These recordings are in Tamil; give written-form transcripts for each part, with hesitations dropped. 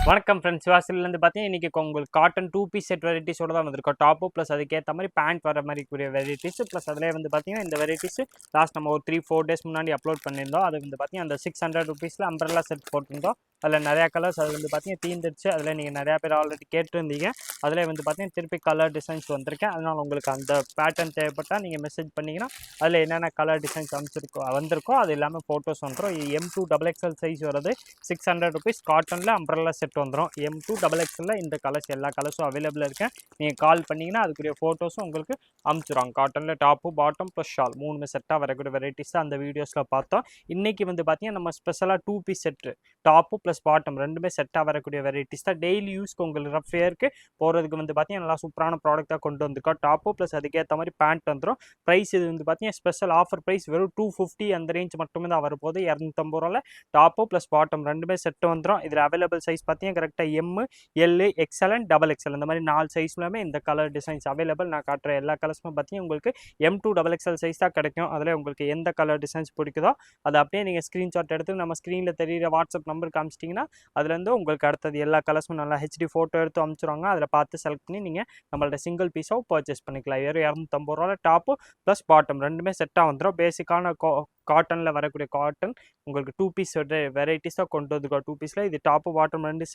வணக்கம் ஃப்ரெண்ட்ஸ், சிவாசிலேருந்து பார்த்தீங்கன்னா இன்றைக்கி உங்களுக்கு காட்டன் 2 பீஸ் செட் வெரைட்டிஸோட தான் வந்திருக்கோம். டாப்பு ப்ளஸ் அதுக்கேற்ற மாதிரி பேண்ட் வர மாதிரி கூடிய வெரைட்டிஸ் ப்ளஸ் அதிலே வந்து பார்த்தீங்கன்னா இந்த வெரைட்டிஸ் லாஸ்ட் நம்ம ஒரு 3-4 டேஸ் முன்னாடி அப்லோட் பண்ணியிருந்தோம். அது வந்து பார்த்தீங்கன்னா அந்த 600 ருபீஸில் அம்பர்லா செட் போட்டிருந்தோம். அதில் நிறையா கலர்ஸ் அது வந்து பார்த்தீங்கன்னா தீர்ந்துருச்சு. அதில் நீங்கள் நிறையா பேர் ஆல்ரெடி கேட்டிருந்தீங்க. அதில் வந்து பார்த்தீங்கன்னா திருப்பி கலர் டிசைன்ஸ் வந்திருக்கேன். அதனால் உங்களுக்கு அந்த பேட்டர்ன் தேவைப்பட்டால் நீங்கள் மெசேஜ் பண்ணிங்கன்னா அதில் என்னென்ன கலர் டிசைன்ஸ் வந்திருக்கோ அது எல்லாமே ஃபோட்டோஸ் வந்துடும். M2 XXL சைஸ் வருது 600 ருபீஸ். காட்டனில் அம்பர்லா செட் வந்துடும். M2 XXL இந்த கலர்ஸ் எல்லா கலர்ஸும் அவைலபிள் இருக்குது. நீங்கள் கால் பண்ணிங்கன்னா அதுக்குரிய ஃபோட்டோஸும் உங்களுக்கு அமுச்சிடுவாங்க. காட்டனில் டாப்பு பாட்டம் ப்ளஸ் ஷால் 3 செட்டாக வரக்கூடிய வெரைட்டிஸ் தான் அந்த வீடியோஸில் பார்த்தோம். இன்றைக்கி வந்து பார்த்தீங்கன்னா நம்ம ஸ்பெஷலாக 2 piece set top plus bottom ரெண்டுமே செட்டாக வரக்கூடிய வெரைட்டிஸ் தான். டெய்லி யூஸ்க்கு உங்களுக்கு ரஃப் ஃபேருக்கு போகிறதுக்கு வந்து பார்த்தீங்கன்னா நல்லா சூப்பரான ப்ராடக்டாக கொண்டு வந்திருக்கோம். டாப்பு ப்ளஸ் அதுக்கேற்ற மாதிரி பேண்ட் வந்துடும். ப்ரைஸ் இது வந்து பார்த்தீங்கன்னா ஸ்பெஷல் ஆஃபர் ப்ரைஸ் வெறும் 250 அந்த ரேஞ்ச் மட்டுமே தான் வரப்போகுது. 250 ரூபாயில் டாப்பு ப்ளஸ் பாட்டம் ரெண்டுமே செட்டு வந்துடும். இதில் அவைலபிள் சைஸ் பார்த்தீங்கன்னா கரெக்டாக M, L, XL and XXL இந்த மாதிரி 4 சைஸ்லுமே இந்த கலர் டிசைன்ஸ் அவைலபிள். நான் காட்டுற எல்லா கலர்ஸுமே பார்த்தீங்கன்னா உங்களுக்கு M2 XXL சைஸ் தான் கிடைக்கும். அதில் உங்களுக்கு எந்த கலர் டிசைன்ஸ் பிடிக்குதோ அதை அப்படியே நீங்கள் ஸ்க்ரீன்ஷாட் எடுத்து நம்ம ஸ்க்ரீனில் தெரியிற வாட்ஸ்அப் நம்பர் காமிச்சிட்டிங்கன்னா அதுலேருந்து உங்களுக்கு அடுத்தது எல்லா கலர்ஸும் நல்லா HD ஃபோட்டோ எடுத்து அனுப்பிச்சிடுவாங்க. அதில் பார்த்து செலக்ட் பண்ணி நீங்கள் நம்மள்ட்ட சிங்கிள் பீஸாக பர்ச்சேஸ் பண்ணிக்கலாம். வெறும் 250 ரூபாயில் டாப்பு ப்ளஸ் பாட்டம் ரெண்டுமே செட்டாக வந்துடும். பேசிக்கான காட்டனில் வரக்கூடிய காட்டன் உங்களுக்கு 2 பீஸ் வெரைட்டிஸாக கொண்டு வந்துருக்கோம். 2 பீஸில் இது டாப்பு பாட்டம் ரெண்டு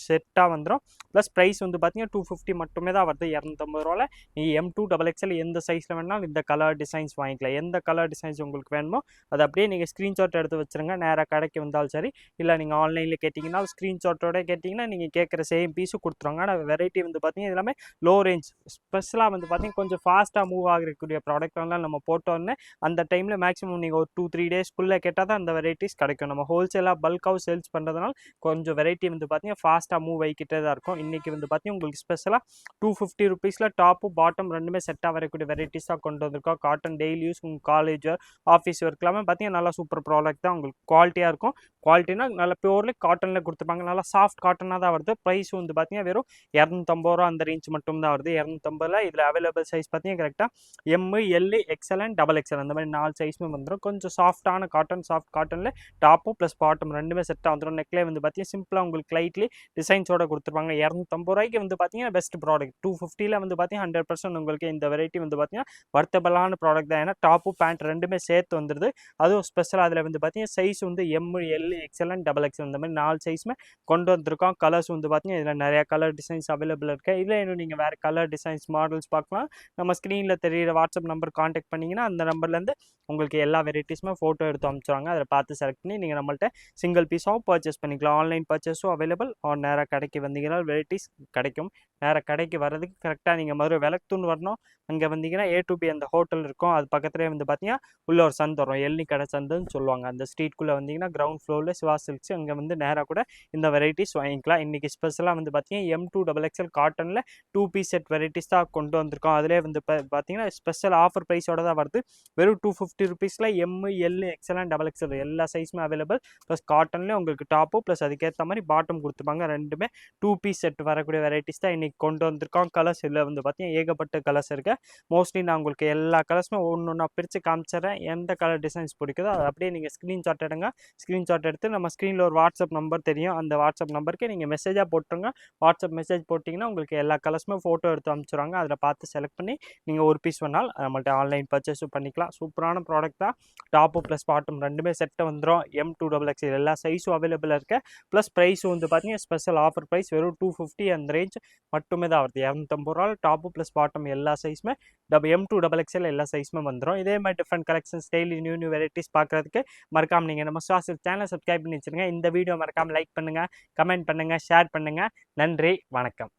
செட்டாக வந்துடும். ப்ளஸ் ப்ரைஸ் வந்து பார்த்தீங்கன்னா 250 மட்டுமே தான் வருது. 250 ரூபாயில் நீங்கள் M2 XXL எந்த சைஸில் வேணாலும் இந்த கலர் டிசைன்ஸ் வாங்கிக்கலாம். எந்த கலர் டிசைன்ஸ் உங்களுக்கு வேணுமோ அதை அப்படியே நீங்கள் ஸ்க்ரீன்ஷாட் எடுத்து வச்சுருங்க. நேராக கடைக்கு வந்தாலும் சரி, இல்லை நீங்கள் ஆன்லைனில் கேட்டிங்கன்னா ஸ்க்ரீன்ஷாட்டோட கேட்டிங்கன்னா நீங்கள் கேட்குற சேம் பீஸும் கொடுத்துருவாங்க. ஆனால் வெரைட்டி வந்து பார்த்தீங்கன்னா எல்லாமே லோ ரேஞ்ச் ஸ்பெஷலாக வந்து பார்த்தீங்கன்னா கொஞ்சம் ஃபாஸ்ட்டாக மூவ் ஆகக்கூடிய ப்ராடக்ட்லாம் நம்ம போட்டோன்னே அந்த டைமில் மேக்ஸிமம் நீங்கள் ஒரு 2-3 டேஸ்க்குள்ளே கேட்டால் தான் அந்த வெரைட்டிஸ் கிடைக்கும். நம்ம ஹோல்சேலாக பல்காக சேல்ஸ் பண்ணுறதுனால கொஞ்சம் வெரைட்டி வந்து பார்த்தீங்கன்னா ஃபாஸ்ட்டாக மூவ் ஆகிக்கிட்டே தான் இருக்கும். இன்றைக்கி வந்து பார்த்தீங்கன்னா உங்களுக்கு ஸ்பெஷலாக 250 ருபீஸில் டாப்பு பாட்டம் ரெண்டுமே செட்டாக வரக்கூடிய வெரைட்டிஸாக கொண்டு வந்திருக்கோம். காட்டன் டெய்லி யூஸ் உங்கள் காலேஜ் ஆஃபீஸ் ஒர்க் எல்லாமே பார்த்தீங்கன்னா நல்லா சூப்பர் ப்ராடக்ட் தான். உங்களுக்கு குவாலிட்டியாக இருக்கும். குவாலிட்டினா நல்லா பியூர்லி காட்டனில் கொடுத்துருப்பாங்க. நல்லா சாஃப்ட் காட்டனாக தான் வருது. ப்ரைஸ் வந்து பார்த்தீங்கன்னா வெறும் 250 ரூபா அந்த ரேஞ்ச் மட்டும் தான் வருது. 250 இதில் அவைலபிள் சைஸ் பார்த்தீங்கன்னா கரெக்டாக M, L, XL and XXL அந்த மாதிரி 4 சைஸுமே வந்துடும். கொஞ்சம் சாஃப்டான காட்டன், சாஃப்ட் காட்டனில் டாப்பு ப்ளஸ் பாட்டம் ரெண்டுமே செட்டாக வந்துடும். நெக்லே வந்து பார்த்தீங்கன்னா சிம்பிளாக உங்களுக்கு லைட்லி டிசைன்ஸோட கொடுத்துருப்பாங்க. 250 ரூபாய்க்கு வந்து பார்த்தீங்கன்னா பெஸ்ட் ப்ராடக்ட். 250 வந்து பார்த்தீங்கன்னா 100% உங்களுக்கு இந்த வெரைட்டி வந்து பார்த்தீங்கன்னா வர்த்தபிளான ப்ராடக்ட் தான். ஏன்னா டாப்பு பேண்ட் ரெண்டுமே சேர்த்து வந்துடுது. அதுவும் ஸ்பெஷலாக அதில் வந்து பார்த்தீங்கன்னா சைஸ் வந்து M, L, XL and XXL இந்த மாதிரி 4 சைஸுமே கொண்டு வந்திருக்கோம். கலர்ஸ் வந்து பார்த்தீங்கன்னா இதில் நிறையா கலர் டிசைன்ஸ் அவைலபிள் இருக்குது. இதில் இன்னும் நீங்கள் வேறு கலர் டிசைன்ஸ் மாடல்ஸ் பார்க்கலாம். நம்ம ஸ்க்ரீனில் தெரியிற வாட்ஸ்அப் நம்பர் காண்டாக்ட் பண்ணிங்கன்னா அந்த நம்பர்லேருந்து உங்களுக்கு எல்லா வெரைட்டிஸுமே ஃபோட்டோ எடுத்து அனுப்பிச்சுவாங்க. அதில் பார்த்து செலக்ட் பண்ணி நீங்கள் நம்மள்ட்ட சிங்கிள் பீஸாகவும் பர்ச்சேஸ் பண்ணிக்கலாம். ஆன்லைன் பர்ச்சேஸும் அவைலபிள். நேராக கடைக்கு வந்தீங்கன்னா வெரைட்டிஸ் கிடைக்கும். நேராக கடைக்கு வர்றதுக்கு கரெக்டாக நீங்கள் மதுரை விளக்குத்தூண் வரணும். அங்கே வந்தீங்கன்னா A to B அந்த ஹோட்டல் இருக்கும். அது பக்கத்துலேயே வந்து பார்த்தீங்கன்னா உள்ள ஒரு சந்து வரும். எல்னி கடை சந்துன்னு சொல்லுவாங்க. அந்த ஸ்ட்ரீட்குள்ளே வந்தீங்கன்னா கிரவுண்ட் ஃப்ளோரில் சிவா சில்க்ஸ் அங்கே வந்து நேராக கூட இந்த வெரைட்டிஸ் வாங்கிக்கலாம். இன்றைக்கி ஸ்பெஷலாக வந்து பார்த்தீங்கன்னா M2 XXL காட்டனில் 2 பீஸ் செட் வெரைட்டிஸ் தான் கொண்டு வந்திருக்கோம். அதிலே வந்து பார்த்தீங்கன்னா ஸ்பெஷல் ஆஃபர் ப்ரைஸோட தான் வருது. வெறும் 250 ருபீஸில் M, L, XL and XXL எல்லா சைஸுமே அவைலபிள். ப்ளஸ் காட்டன்லேயே உங்களுக்கு டாப்பு ப்ளஸ் அதுக்கேற்ற மாதிரி பாட்டம் கொடுத்துருப்பாங்க. ரெண்டுமே 2 பீஸ் செட் வரக்கூடிய வெரைட்டிஸ் தான் இன்றைக்கி கொண்டு வந்திருக்கோம். கலர்ஸ் இல்லை வந்து பார்த்தீங்கன்னா ஏகப்பட்ட கலர்ஸ் இருக்குது. மோஸ்ட்லி நான் உங்களுக்கு எல்லா கலர்ஸுமே ஒன்று ஒன்றா பிரித்து காமிச்சிட்றேன். எந்த கலர் டிசைன்ஸ் பிடிக்குதோ அதை அப்படியே நீங்கள் ஸ்க்ரீன்ஷாட் எடுங்க. ஸ்க்ரீன்ஷாட் எடுத்து நம்ம ஸ்க்ரீனில் ஒரு வாட்ஸ்அப் நம்பர் தெரியும். அந்த வாட்ஸ்அப் நம்பருக்கு நீங்கள் மெசேஜாக போட்டுருங்க. வாட்ஸ்அப் மெசேஜ் போட்டிங்கன்னா உங்களுக்கு எல்லா கலர்ஸுமே ஃபோட்டோ எடுத்து அனுப்பிச்சுடுவாங்க. அதில் பார்த்து செலக்ட் பண்ணி நீங்கள் ஒரு பீஸ் வேணாலும் நம்மள்ட்ட ஆன்லைன் பர்ச்சேஸும் பண்ணிக்கலாம். சூப்பரான ப்ராடக்ட் தான். டாப்பு ப்ளஸ் பாட்டம் ரெண்டுமே செட்டை வந்துடும். M2 XXL எல்லா சைஸும் அவைலபிள் இருக்குது. ப்ளஸ் ப்ரைஸும் வந்து பார்த்தீங்கன்னா ஸ்பெஷல் ஆஃபர் ப்ரைஸ் வெறும் 250 அந்த ரேஞ்ச் மட்டுமே தான் வருது. 250 ரூபா டாப்பு ப்ளஸ் பாட்டம் எல்லா சைஸுமே M2 XXL எல்லா சைஸுமே வந்துடும். இதே மாதிரி different collections daily new varieties பார்க்குறதுக்கு மறக்காமல் நீங்கள் நம்ம சுவாசில் சேனலை சப்ஸ்கிரைப் பண்ணி வச்சுருங்க. இந்த வீடியோ மறக்காமல் லைக் பண்ணுங்கள், கமெண்ட் பண்ணுங்கள், ஷேர் பண்ணுங்கள். நன்றி, வணக்கம்.